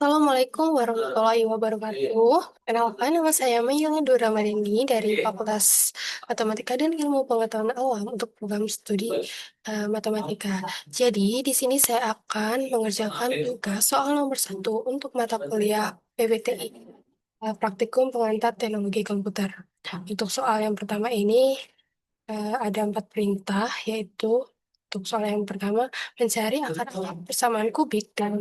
Assalamualaikum warahmatullahi wabarakatuh. Kenalkan, nama saya Maya Nur Ramadhani dari Fakultas Matematika dan Ilmu Pengetahuan Alam untuk program studi Matematika. Jadi, di sini saya akan mengerjakan tugas soal nomor 1 untuk mata kuliah PPTI, Praktikum Pengantar Teknologi Komputer. Untuk soal yang pertama ini, ada 4 perintah, yaitu untuk soal yang pertama, mencari akar-akar persamaan kubik dan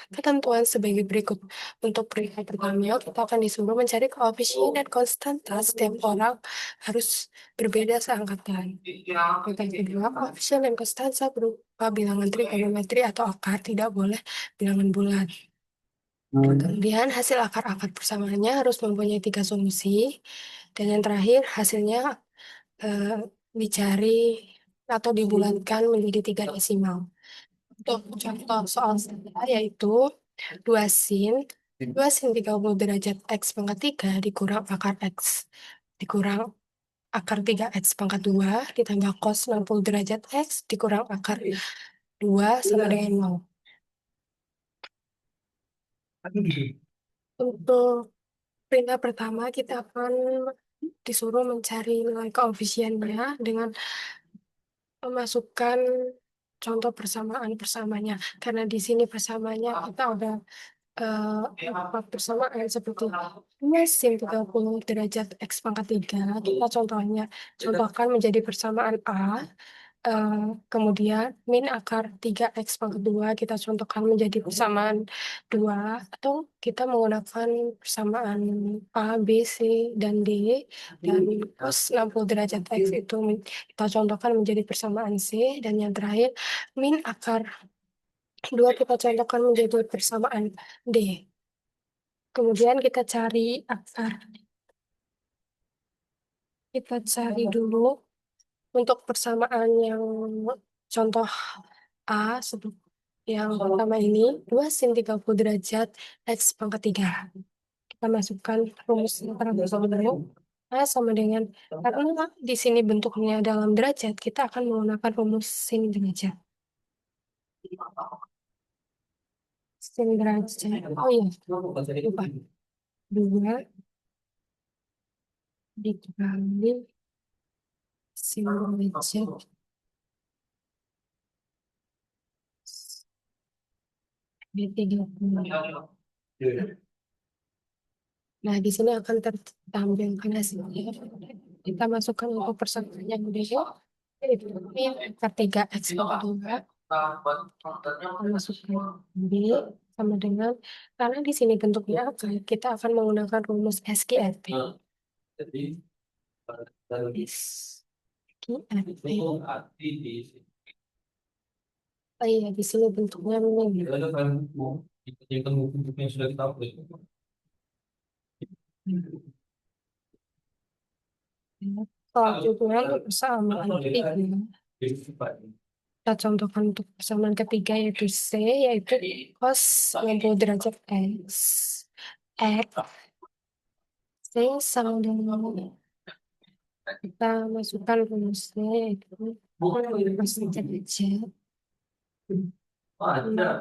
ketentuan sebagai berikut. Untuk perintah pertama, kita akan disuruh mencari koefisien dan konstanta setiap orang harus berbeda seangkatan. Perintah kedua, koefisien dan konstanta berupa bilangan trigonometri atau akar, tidak boleh bilangan bulat. Kemudian hasil akar-akar persamaannya harus mempunyai 3 solusi. Dan yang terakhir, hasilnya eh, dicari atau dibulatkan menjadi 3 desimal. Untuk contoh soal saya yaitu 2 sin 2 sin 30 derajat X pangkat 3 dikurang akar X dikurang akar 3X pangkat 2 ditambah cos 60 derajat X dikurang akar 2 sama dengan 0. Untuk perintah pertama kita akan disuruh mencari nilai koefisiennya dengan memasukkan contoh persamaan-persamanya. Karena di sini persamaannya kita udah empat persamaan seperti 2 sin 30 derajat X pangkat 3. Kita contohkan menjadi persamaan A. Kemudian min akar 3X pangkat 2 kita contohkan menjadi persamaan 2. Atau kita menggunakan persamaan A, B, C, dan D. Dan cos 60 derajat X itu kita contohkan menjadi persamaan C. Dan yang terakhir, min akar 2 kita contohkan menjadi persamaan D. Kemudian kita cari dulu untuk persamaan yang contoh A sebut yang pertama ini 2 sin 30 derajat X pangkat 3. Kita masukkan rumus terlebih dahulu. A sama dengan, karena di sini bentuknya dalam derajat, kita akan menggunakan rumus sin derajat. Sin derajat, oh iya, lupa. 2 dikali sin derajat D30. Nah, di sini akan tertampilkan hasilnya. Kita masukkan untuk persamaan yang udah yaitu min akar 3X pangkat 2. Kita masukkan B sama dengan, karena di sini bentuknya akar, kita akan menggunakan rumus SQRT. SQRT. Oh iya, di sini bentuknya ini. Selanjutnya untuk persamaan ketiga, kita contohkan untuk persamaan ketiga yaitu C, yaitu cos 90 derajat X. C sama dengan, kita masukkan rumusnya yaitu cos derajat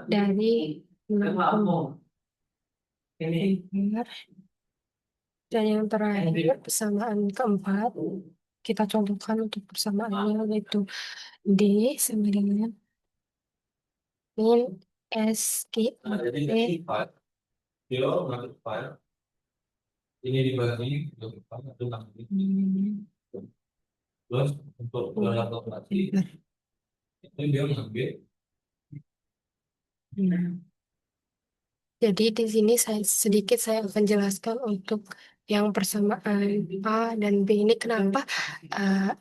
dari 60. Dan yang terakhir, persamaan keempat, kita contohkan untuk persamaannya yaitu D sama dengan min SQRT. Ini dibagi terus untuk kalkulasi itu dia mengambil. Jadi di sini saya akan jelaskan untuk yang persamaan A dan B ini kenapa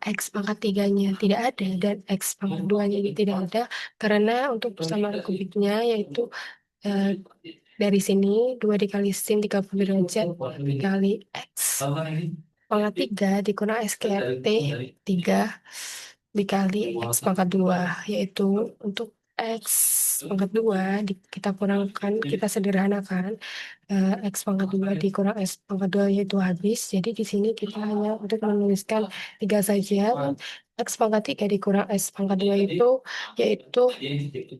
X pangkat 3-nya tidak ada dan X pangkat 2-nya ini tidak ada. Karena untuk persamaan kubiknya yaitu dari sini 2 dikali sin 30 derajat dikali X pangkat 3 dikurang SQRT 3 dikali X pangkat 2, yaitu untuk X pangkat 2 kita kurangkan, kita sederhanakan, X pangkat 2 dikurang X pangkat 2 yaitu habis. Jadi di sini kita hanya untuk menuliskan 3 saja. X pangkat 3 dikurang X pangkat 2 itu yaitu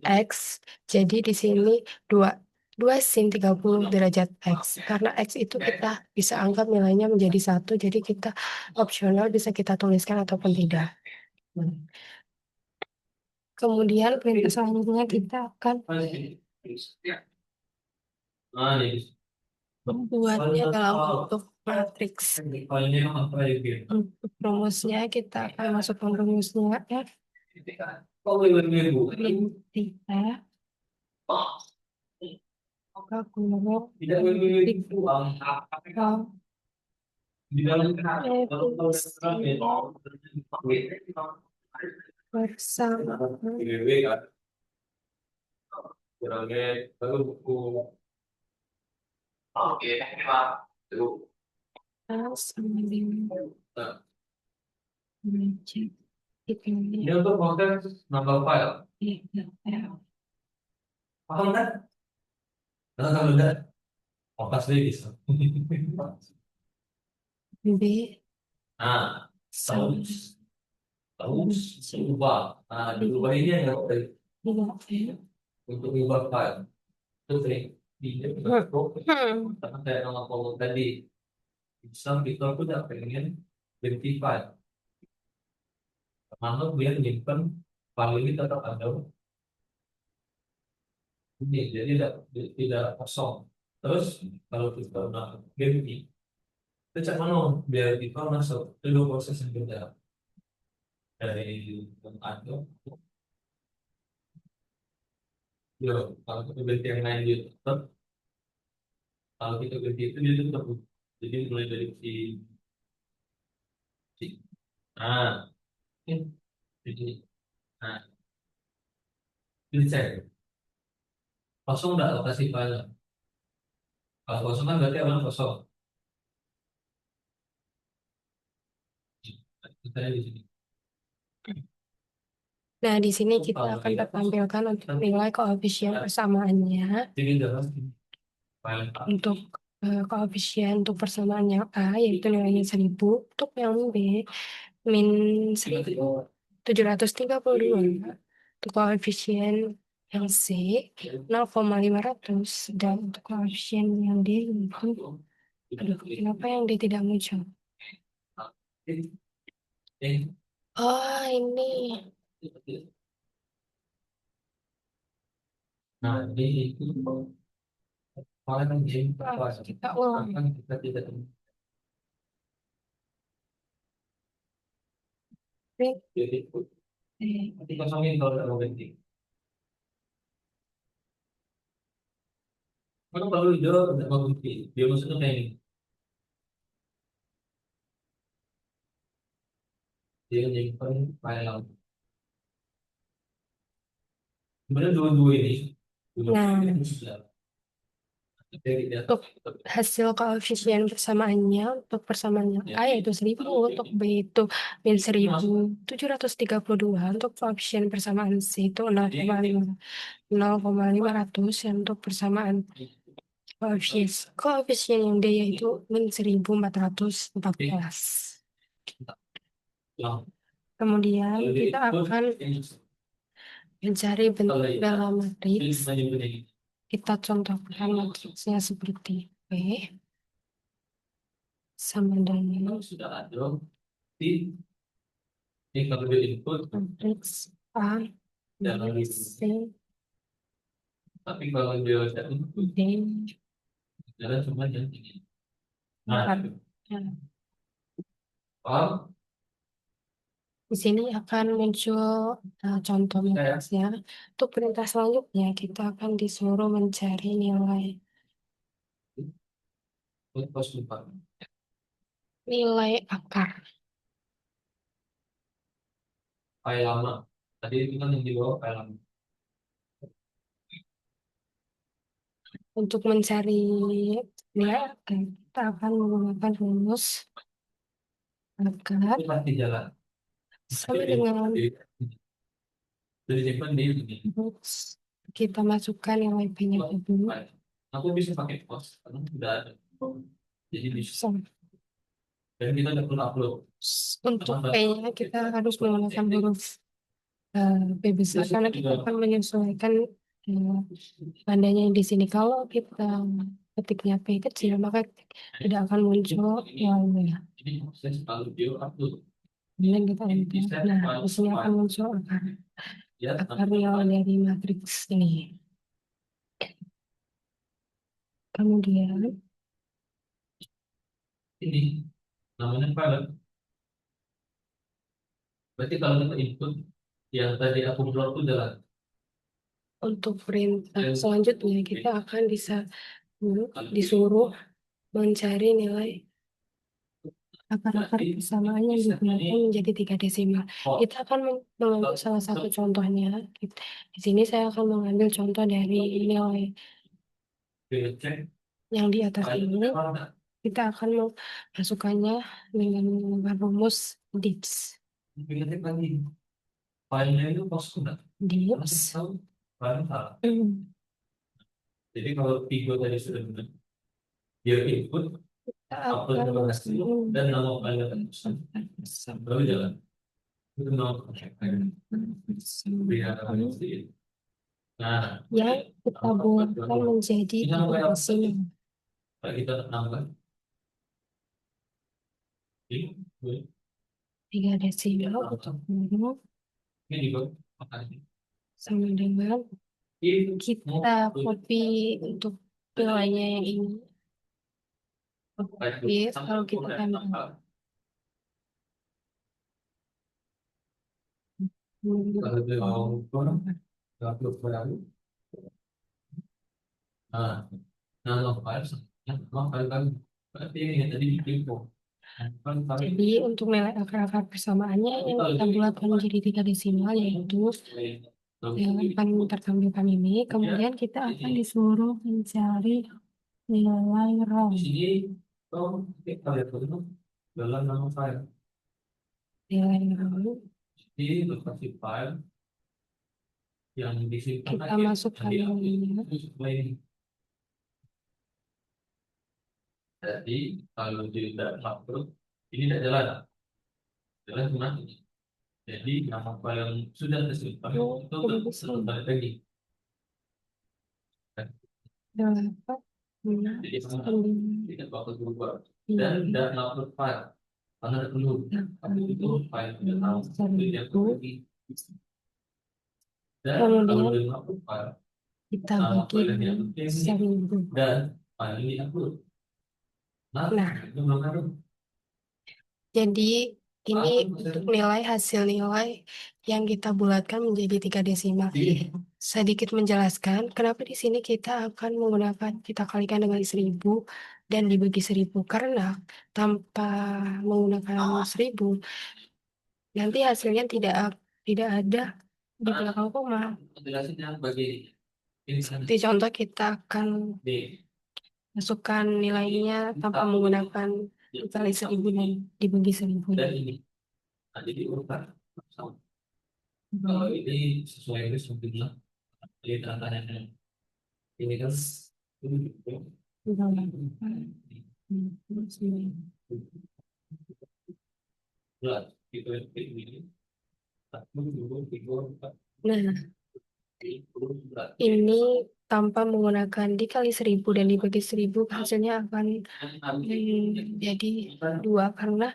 X. Jadi di sini 2 2 sin 30 derajat X. Karena X itu kita bisa anggap nilainya menjadi 1, jadi kita opsional bisa kita tuliskan ataupun tidak. Kemudian perintah selanjutnya kita akan membuatnya dalam bentuk matriks. Untuk rumusnya kita akan masukkan rumusnya F min theta kurang titik bersama sama dengan cek Ini untuk proses nambah file. Paham kan? Kalau udah, fokus deh bisa. B Nah, terus ubah. Nah, diubah ini yang untuk ubah file. Itu trik. Karena saya ngomong tadi, bisa kita udah pengen ganti file. Mana biar nyimpen file ini tetap ada. Ini jadi tidak kosong. Terus kalau kita udah ganti, kita cek mana biar kita masuk ke dua proses yang beda dari yang ada. Yo, kalau kita ganti yang lain dia tetap, kalau kita ganti itu dia tetap. Jadi mulai dari si nah jadi nah ini cek kosong nggak lokasi file. Kalau kosong kan berarti apa kosong. Kita di sini. Nah, di sini kita akan tampilkan untuk nilai koefisien persamaannya. Jadi dalam file Untuk koefisien untuk persamaan yang A yaitu nilainya 1000, untuk yang B min 1732, untuk koefisien yang C 0,500, dan untuk koefisien yang D itu, aduh, kenapa yang D tidak muncul? Oh, ini. Nah, ini itu file yang Kita ulang. kita tidak jadi nanti kosongin kalau tidak mau ganti. Kalau dia tidak mau ganti, dia maksudnya kayak ini. Dia nyimpen file. Sebenarnya dua-dua ini. Nah, untuk hasil koefisien persamaannya, untuk persamaan yang A yaitu 1000, untuk B itu min 1732, untuk koefisien persamaan C itu 0,500, yang untuk persamaan koefisien yang D yaitu min 1414. Kemudian kita akan mencari bentuk dalam matriks. Kita contohkan matriksnya seperti P sama dengan sudah ada di kalau dia input matriks A dalam C tapi kalau dia tidak input D jalan cuma yang ini. 4. Oh, Di sini akan muncul contoh matriksnya. Untuk perintah selanjutnya kita akan disuruh mencari pos 4. nilai akar. File lama. Tadi itu kan yang di bawah file lama. Untuk mencari nilai akar, kita akan menggunakan rumus akar Itu pasti jalan. sama dengan Jadi simpan di ini. kita masukkan nilai P-nya dulu. Aku bisa pakai pos karena sudah ada. Jadi bisa. So, Dan kita tidak perlu upload. untuk P-nya kita harus menggunakan huruf P besar karena kita akan menyesuaikan Eh, Tandanya di sini kalau kita ketiknya P kecil maka tidak akan muncul nilainya. Ini saya selalu dia upload. Kemudian kita enter. Nah, di sini akan muncul Ya, akar nilai dari matriks ini. Kemudian ini namanya file. Berarti kalau kita input yang tadi aku upload itu adalah untuk perintah selanjutnya kita akan disuruh mencari nilai akar-akar persamaan yang digunakan menjadi tiga desimal. Kita akan mengambil salah satu contohnya. Di sini saya akan mengambil contoh dari nilai cek yang di atas ini. Kita akan memasukkannya dengan menggunakan rumus DIPS. lagi filenya itu kosong nggak? DIPS. Tahu file salah. Hmm. Jadi kalau Tigo tadi sudah benar, dia input Kita upload akan ke hasil dan nama file akan baru jalan. Itu nama pilihan apa yang sedikit. Nah, yang kita buatkan menjadi ini tiga nama yang desimal. kalau kita nambah ini, Tiga desimal untuk guru ini juga makanya. sama dengan Ini kita copy untuk nilainya yang ini. Yes, kalau kita kan kalau dia mau kurang, nggak perlu berlalu. Nah, nama file, nama file kan berarti ini yang tadi info. Kan file jadi untuk nilai akar-akar persamaannya yang kita bulatkan menjadi tiga desimal yaitu yang akan tertampilkan ini. Kemudian kita akan disuruh mencari nilai ROM. di sini, oh, kita lihat dulu dalam nama file. Nilai ROM Di lokasi file yang disimpan kita lagi, masukkan yang nilainya. itu supaya ini. Jadi kalau tidak upload, ini tidak jalan. Jalan cuma ini. Jadi nama file yang sudah tersimpan itu tetap balik lagi. Dapat Jadi tidak bakal berubah dan tidak upload file karena ada penuh. Tapi itu file yang tahu itu dia pergi. Dan kalau kemudian dia upload file, kita nama bagi file yang dengan ini 1000. dan file ini upload. Nah, Nah, itu belum ada. jadi ini untuk nilai hasil nilai yang kita bulatkan menjadi tiga desimal. Sedikit menjelaskan kenapa di sini kita akan menggunakan kita kalikan dengan 1000 dan dibagi 1000 karena tanpa menggunakan 1000 nanti hasilnya tidak ada di belakang koma. Jelasin yang bagi ini sana. Di contoh kita akan D. masukkan nilainya tanpa menggunakan dikali 1000 dan dibagi 1000. Dan ini. Nah, jadi urutan sama. Kalau ini sesuai dengan sebetulnya jadi tanda-tandanya ini kan ini gitu. Belas gitu ya ini satu dua tiga empat Nah, sepuluh belas ini tanpa menggunakan dikali 1000 dan dibagi 1000 hasilnya akan jadi 2 karena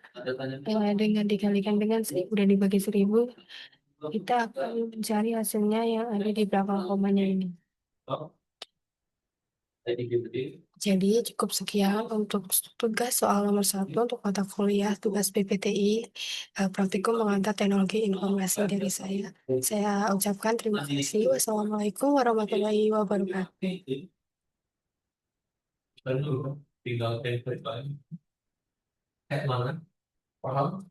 dengan dikalikan dengan 1000 dan dibagi 1000 kita akan mencari hasilnya yang ada di belakang komanya ini. Jadi cukup sekian untuk tugas soal nomor 1 untuk mata kuliah tugas PPTI praktikum pengantar teknologi informasi dari saya. Saya ucapkan terima kasih. Wassalamualaikum warahmatullahi wabarakatuh. Lalu tinggal template lagi. Mana? Paham?